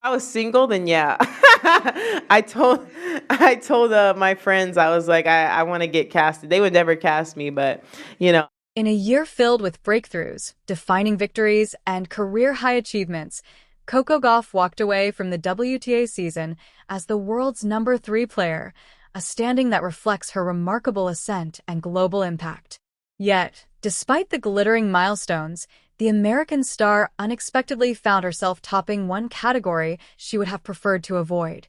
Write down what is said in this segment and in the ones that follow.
I was single, then yeah. I told my friends, I was like, I want to get casted. They would never cast me, but you know, In a year filled with breakthroughs, defining victories, and career-high achievements, Coco Gauff walked away from the WTA season as the world's number 3 player, a standing that reflects her remarkable ascent and global impact. Yet, despite the glittering milestones, the American star unexpectedly found herself topping one category she would have preferred to avoid: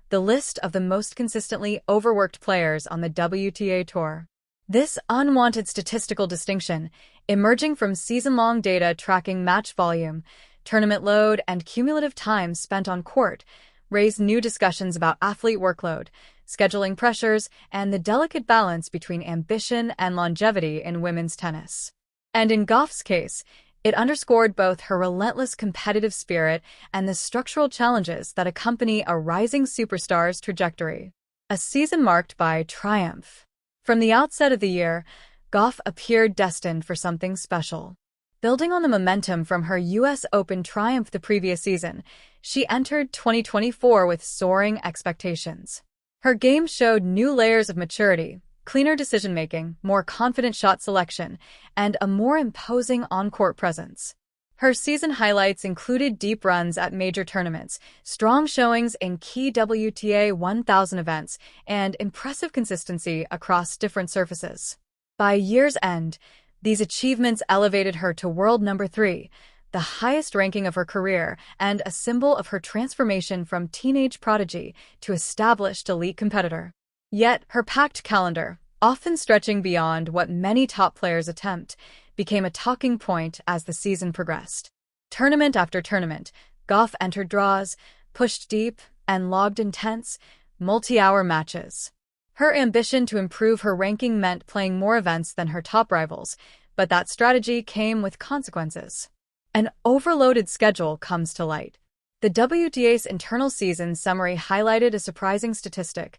the list of the most consistently overworked players on the WTA Tour. This unwanted statistical distinction, emerging from season-long data tracking match volume, tournament load, and cumulative time spent on court, raised new discussions about athlete workload, scheduling pressures, and the delicate balance between ambition and longevity in women's tennis. And in Gauff's case, it underscored both her relentless competitive spirit and the structural challenges that accompany a rising superstar's trajectory. A season marked by triumph. From the outset of the year, Gauff appeared destined for something special. Building on the momentum from her U.S. Open triumph the previous season, she entered 2024 with soaring expectations. Her game showed new layers of maturity, cleaner decision-making, more confident shot selection, and a more imposing on-court presence. Her season highlights included deep runs at major tournaments, strong showings in key WTA 1000 events, and impressive consistency across different surfaces. By year's end, these achievements elevated her to world number 3, the highest ranking of her career and a symbol of her transformation from teenage prodigy to established elite competitor. Yet, her packed calendar, often stretching beyond what many top players attempt, became a talking point as the season progressed. Tournament after tournament, Gauff entered draws, pushed deep, and logged intense, multi-hour matches. Her ambition to improve her ranking meant playing more events than her top rivals, but that strategy came with consequences. An overloaded schedule comes to light. The WTA's internal season summary highlighted a surprising statistic.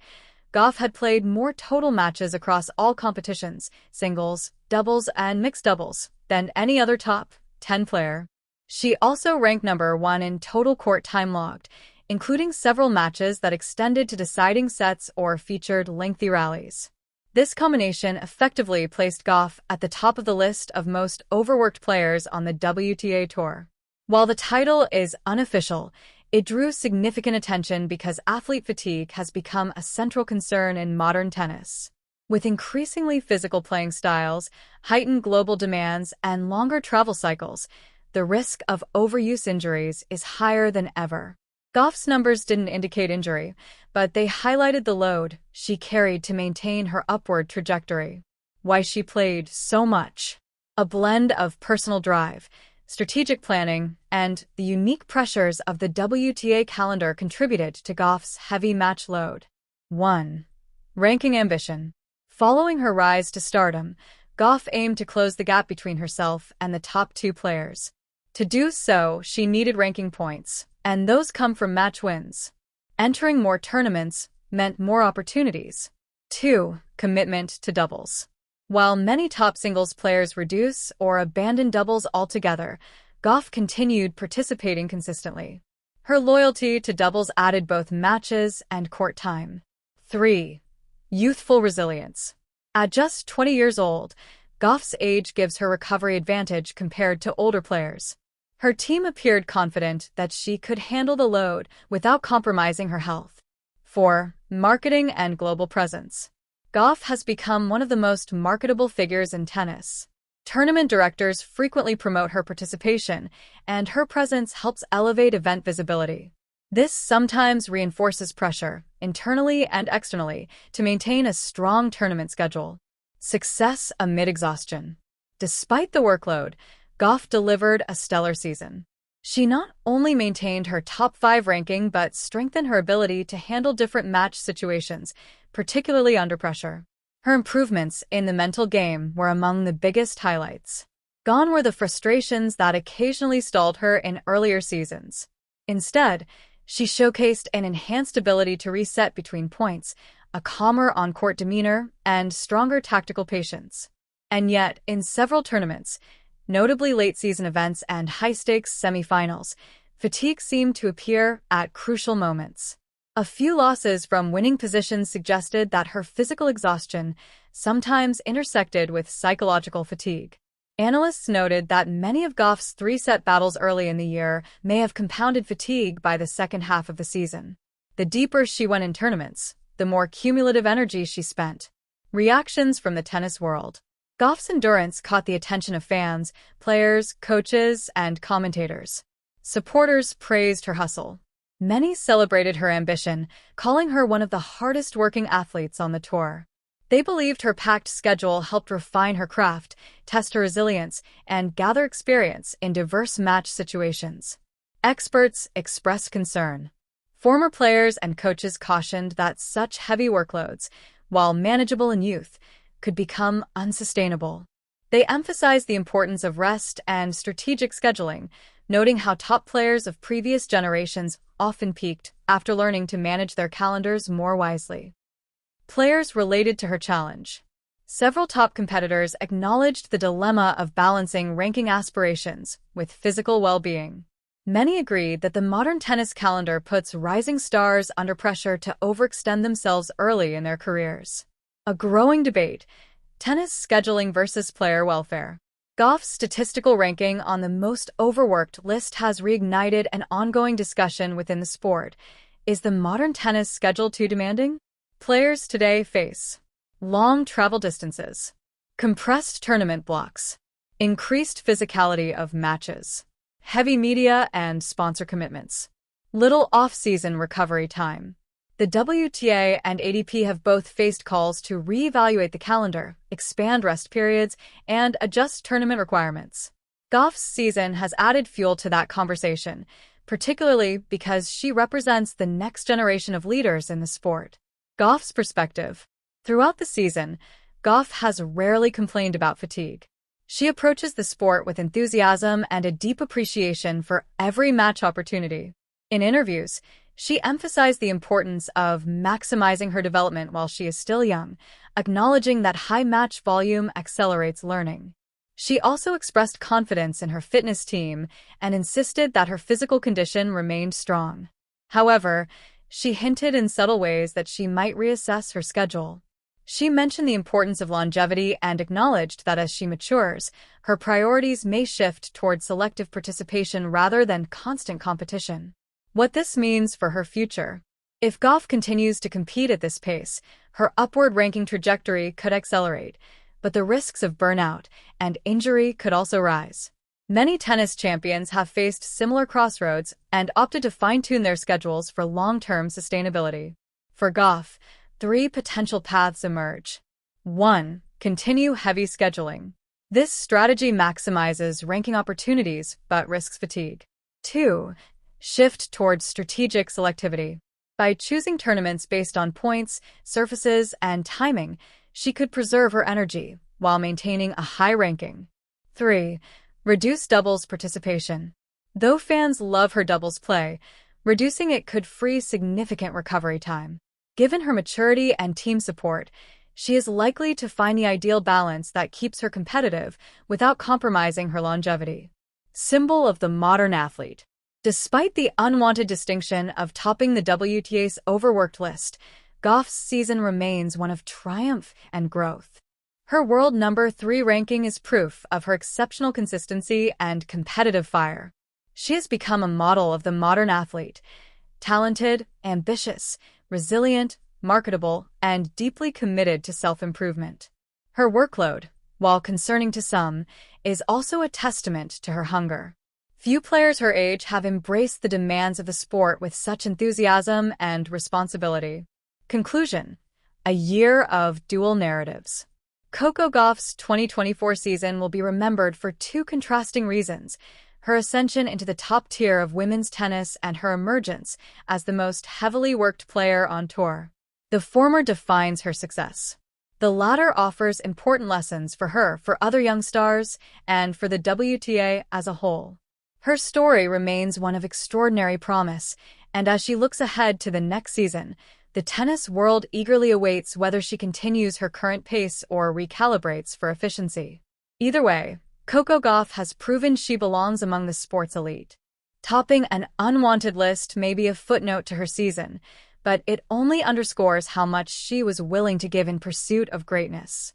Gauff had played more total matches across all competitions, singles, doubles, and mixed doubles, than any other top 10 player. She also ranked number 1 in total court time logged, including several matches that extended to deciding sets or featured lengthy rallies. This combination effectively placed Gauff at the top of the list of most overworked players on the WTA Tour. While the title is unofficial, it drew significant attention because athlete fatigue has become a central concern in modern tennis. With increasingly physical playing styles, heightened global demands, and longer travel cycles, the risk of overuse injuries is higher than ever. Gauff's numbers didn't indicate injury, but they highlighted the load she carried to maintain her upward trajectory. Why she played so much. A blend of personal drive, strategic planning, and the unique pressures of the WTA calendar contributed to Gauff's heavy match load. 1. Ranking ambition. Following her rise to stardom, Gauff aimed to close the gap between herself and the top 2 players. To do so, she needed ranking points, and those come from match wins. Entering more tournaments meant more opportunities. 2. Commitment to doubles. While many top singles players reduce or abandon doubles altogether, Gauff continued participating consistently. Her loyalty to doubles added both matches and court time. 3. Youthful resilience. At just 20 years old, Gauff's age gives her recovery advantage compared to older players. Her team appeared confident that she could handle the load without compromising her health. 4. Marketing and global presence. Gauff has become one of the most marketable figures in tennis. Tournament directors frequently promote her participation, and her presence helps elevate event visibility. This sometimes reinforces pressure, internally and externally, to maintain a strong tournament schedule. Success amid exhaustion. Despite the workload, Gauff delivered a stellar season. She not only maintained her top 5 ranking but strengthened her ability to handle different match situations, particularly under pressure. Her improvements in the mental game were among the biggest highlights. Gone were the frustrations that occasionally stalled her in earlier seasons. Instead, she showcased an enhanced ability to reset between points, a calmer on-court demeanor, and stronger tactical patience. And yet, in several tournaments, notably late-season events and high-stakes semifinals, fatigue seemed to appear at crucial moments. A few losses from winning positions suggested that her physical exhaustion sometimes intersected with psychological fatigue. Analysts noted that many of Gauff's three-set battles early in the year may have compounded fatigue by the second half of the season. The deeper she went in tournaments, the more cumulative energy she spent. Reactions from the tennis world. Gauff's endurance caught the attention of fans, players, coaches, and commentators. Supporters praised her hustle. Many celebrated her ambition, calling her one of the hardest-working athletes on the tour. They believed her packed schedule helped refine her craft, test her resilience, and gather experience in diverse match situations. Experts expressed concern. Former players and coaches cautioned that such heavy workloads, while manageable in youth, could become unsustainable. They emphasized the importance of rest and strategic scheduling, noting how top players of previous generations often peaked after learning to manage their calendars more wisely. Players related to her challenge. Several top competitors acknowledged the dilemma of balancing ranking aspirations with physical well-being. Many agreed that the modern tennis calendar puts rising stars under pressure to overextend themselves early in their careers. A growing debate: tennis scheduling versus player welfare. Gauff's statistical ranking on the most overworked list has reignited an ongoing discussion within the sport. Is the modern tennis schedule too demanding? Players today face long travel distances, compressed tournament blocks, increased physicality of matches, heavy media and sponsor commitments, little off-season recovery time. The WTA and ATP have both faced calls to reevaluate the calendar, expand rest periods, and adjust tournament requirements. Gauff's season has added fuel to that conversation, particularly because she represents the next generation of leaders in the sport. Gauff's perspective. Throughout the season, Gauff has rarely complained about fatigue. She approaches the sport with enthusiasm and a deep appreciation for every match opportunity. In interviews, she emphasized the importance of maximizing her development while she is still young, acknowledging that high match volume accelerates learning. She also expressed confidence in her fitness team and insisted that her physical condition remained strong. However, she hinted in subtle ways that she might reassess her schedule. She mentioned the importance of longevity and acknowledged that as she matures, her priorities may shift toward selective participation rather than constant competition. What this means for her future. If Gauff continues to compete at this pace, her upward ranking trajectory could accelerate, but the risks of burnout and injury could also rise. Many tennis champions have faced similar crossroads and opted to fine-tune their schedules for long-term sustainability. For Gauff, 3 potential paths emerge. 1. Continue heavy scheduling. This strategy maximizes ranking opportunities but risks fatigue. 2. Shift towards strategic selectivity. By choosing tournaments based on points, surfaces, and timing, she could preserve her energy while maintaining a high ranking. 3. Reduce doubles participation. Though fans love her doubles play, reducing it could free significant recovery time. Given her maturity and team support, she is likely to find the ideal balance that keeps her competitive without compromising her longevity. Symbol of the modern athlete. Despite the unwanted distinction of topping the WTA's overworked list, Gauff's season remains one of triumph and growth. Her world number 3 ranking is proof of her exceptional consistency and competitive fire. She has become a model of the modern athlete, talented, ambitious, resilient, marketable, and deeply committed to self-improvement. Her workload, while concerning to some, is also a testament to her hunger. Few players her age have embraced the demands of the sport with such enthusiasm and responsibility. Conclusion: a year of dual narratives. Coco Gauff's 2024 season will be remembered for 2 contrasting reasons: her ascension into the top tier of women's tennis and her emergence as the most heavily worked player on tour. The former defines her success. The latter offers important lessons for her, for other young stars, and for the WTA as a whole. Her story remains one of extraordinary promise, and as she looks ahead to the next season, the tennis world eagerly awaits whether she continues her current pace or recalibrates for efficiency. Either way, Coco Gauff has proven she belongs among the sport's elite. Topping an unwanted list may be a footnote to her season, but it only underscores how much she was willing to give in pursuit of greatness.